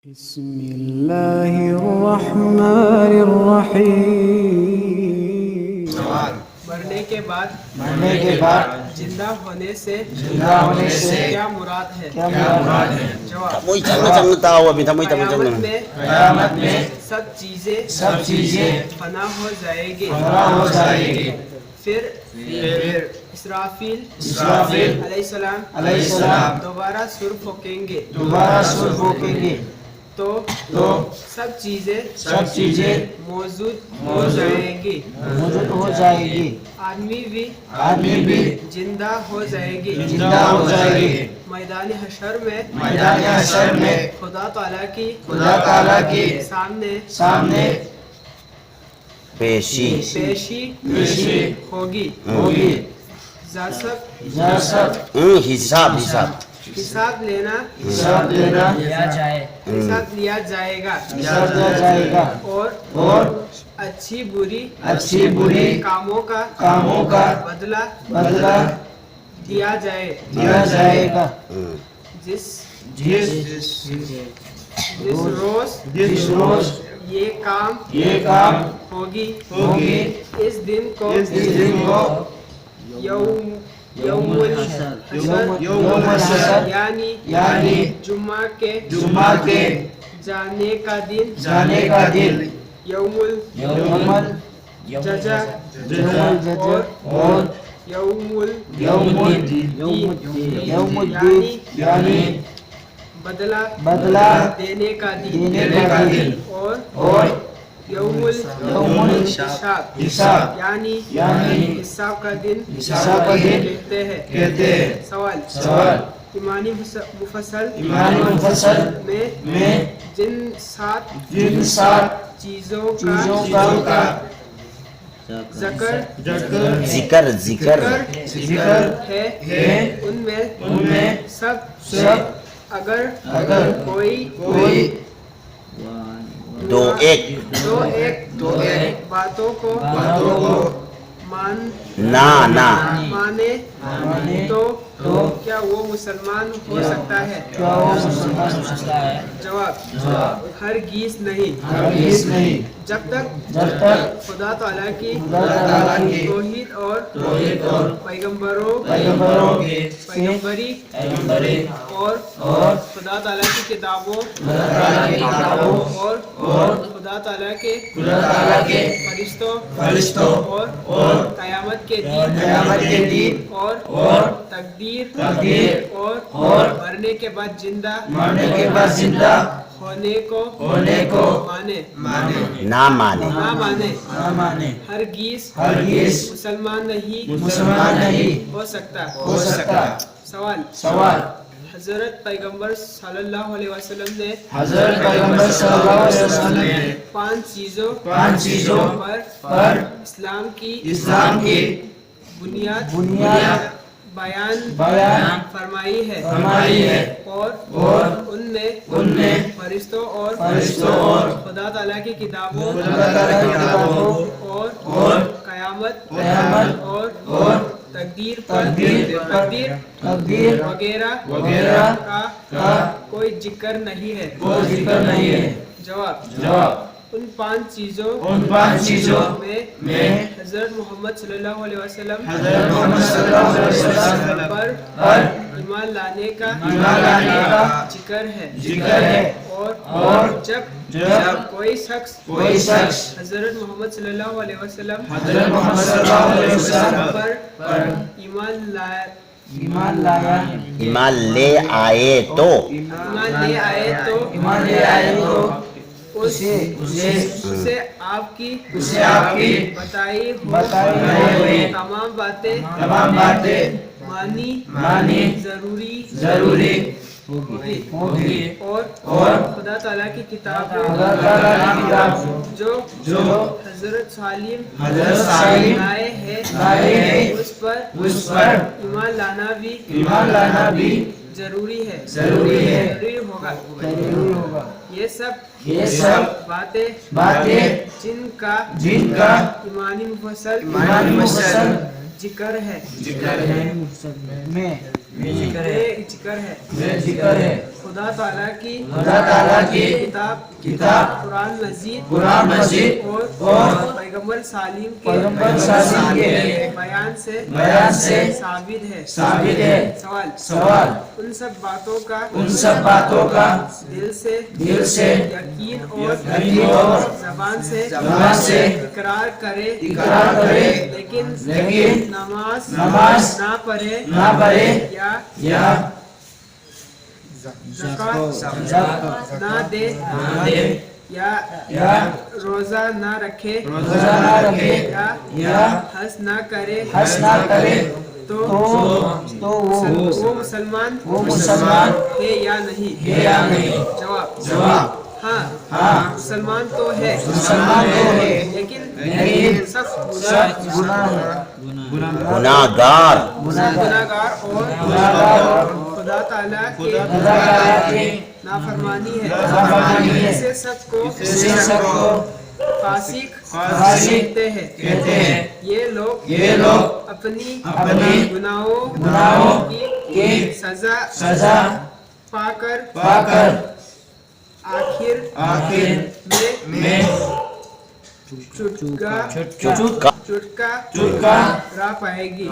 بسم اللہ الرحمن الرحیم۔ مرنے کے بعد زندہ ہونے سے کیا مراد ہے؟ جواب، قیامت میں سب چیزیں فنا ہو جائے گی۔ پھر اسرافیل علیہ السلام دوبارہ سر پھونکیں گے تو سب چیزیں موجود ہو جائیں گی۔ آدمی بھی زندہ ہو جائے گی۔ میدان حشر میں خدا تعالیٰ کی سامنے پیشی ہوگی۔ حساب لیا جائے گا اور اچھی بری کاموں کا بدلہ دیا جائے گا۔ جس روز یہ کام ہوگی اس دن کو یوم الحشر یعنی جمعہ کے جانے کا دن، یوم الجزا اور یوم الدین یعنی بدلہ دینے کا دن، اور یوم الحساب یعنی حساب کا دن کہتے ہیں۔ سوال، ایمانی مفصل میں جن 7 چیزوں کا ذکر ہے ان میں سب اگر کوئی دو ایک باتوں کو مانے تو کیا وہ مسلمان ہو سکتا ہے؟ جواب، ہرگز نہیں۔ جب تک خدا تعالیٰ کی توحید اور پیغمبری اور خدا تعالیٰ کی کتابوں اور خدا تعالیٰ کے فرشتوں اور قیامت کے دن اور تقدیر اور مرنے کے بعد زندہ ہونے کو نہ مانے، ہرگز مسلمان نہیں ہو سکتا۔ سوال، حضرت پیغمبر صلی اللہ علیہ وسلم نے 5 چیزوں پر اسلام کی بنیاد بیان فرمائی ہے اور ان میں فرشتوں اور خدا تعالیٰ کی کتابوں اور قیامت اور تقدیر وغیرہ کا کوئی ذکر نہیں ہے۔ جواب، ان 5 چیزوں میں حضرت محمد صلی اللہ علیہ وسلم پر ایمان لانے کا ذکر ہے، اور جب کوئی شخص حضرت محمد صلی اللہ علیہ وسلم پر ایمان لے آئے تو اسے آپ کی بتائی ہوئی تمام باتیں مانی ضروری ہوگی، اور خدا تعالیٰ کی کتاب جو حضرت سالم لائے ہیں اس پر ایمان لانا بھی ضروری ہوگا۔ یہ سب باتیں جن کا ایمانی مفصل ذکر ہے بے ذکر ہے خدا تعالیٰ کی کتاب قرآن مجید اور پیغمبر سالم کے بیان سے ثابت ہے سوال ان سب باتوں کا دل سے یقین اور زبان سے اقرار کرے لیکن نماز نہ پڑھے یا زکوٰۃ نہ دے یا روزہ نہ رکھے یا حج نہ کرے تو وہ مسلمان ہے یا نہیں؟ جواب ہاں مسلمان تو ہے لیکن سخت گناہگار اور خدا تعالیٰ کے نافرمانی ہے اسے سب کو فاسق کہتے ہیں یہ لوگ اپنی گناہوں کی سزا پا کر آخر میں چٹکا راہ پائے گی